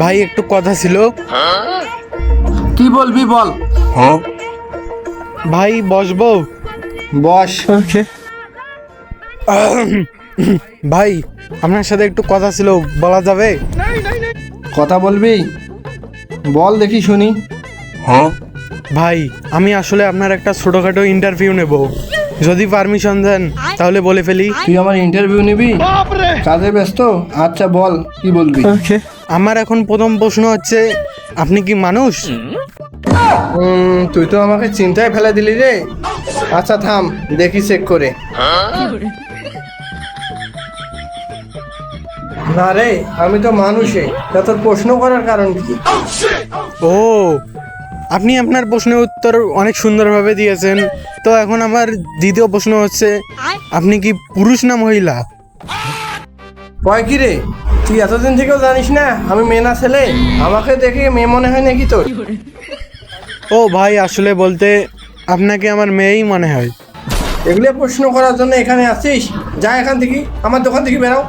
ভাই একটু কথা ছিল। কি বলবি বল। ভাই বসবো? বস। ভাই আপনার সাথে একটু কথা ছিল, বলা যাবে? কথা বলবি? বল দেখি শুনি। ভাই আমি আসলে আপনার একটা ছোটখাটো ইন্টারভিউ নেব, যদি পারমিশন দেন তাহলে বলে ফেলি। তুই আমার ইন্টারভিউ নিবি? কাজে ব্যস্ত? আচ্ছা বল কি বলবি। আমার এখন প্রথম প্রশ্ন হচ্ছে, আপনি কি মানুষ? তুই তো আমাকে চিন্তায় ফেলে দিলি রে। আচ্ছা থাম দেখি চেক করে। না রে, আমি তো মানুষই। তা তোর প্রশ্ন করার কারণ কি? ও, আপনি আপনার প্রশ্নের উত্তর অনেক সুন্দরভাবে দিয়েছেন। তো এখন আমার দ্বিতীয় প্রশ্ন হচ্ছে, আপনি কি পুরুষ না মহিলা? কয় কি রে, তুই এতদিন থেকেও জানিস না আমি মেয়ে না ছেলে? আমাকে দেখে মেয়ে মনে হয় নাকি তোর? ও ভাই, আসলে বলতে আপনাকে আমার মেয়েই মনে হয়। এগুলো প্রশ্ন করার জন্য এখানে আছিস? যা এখান থেকে, আমার দোকান থেকে বেরাও।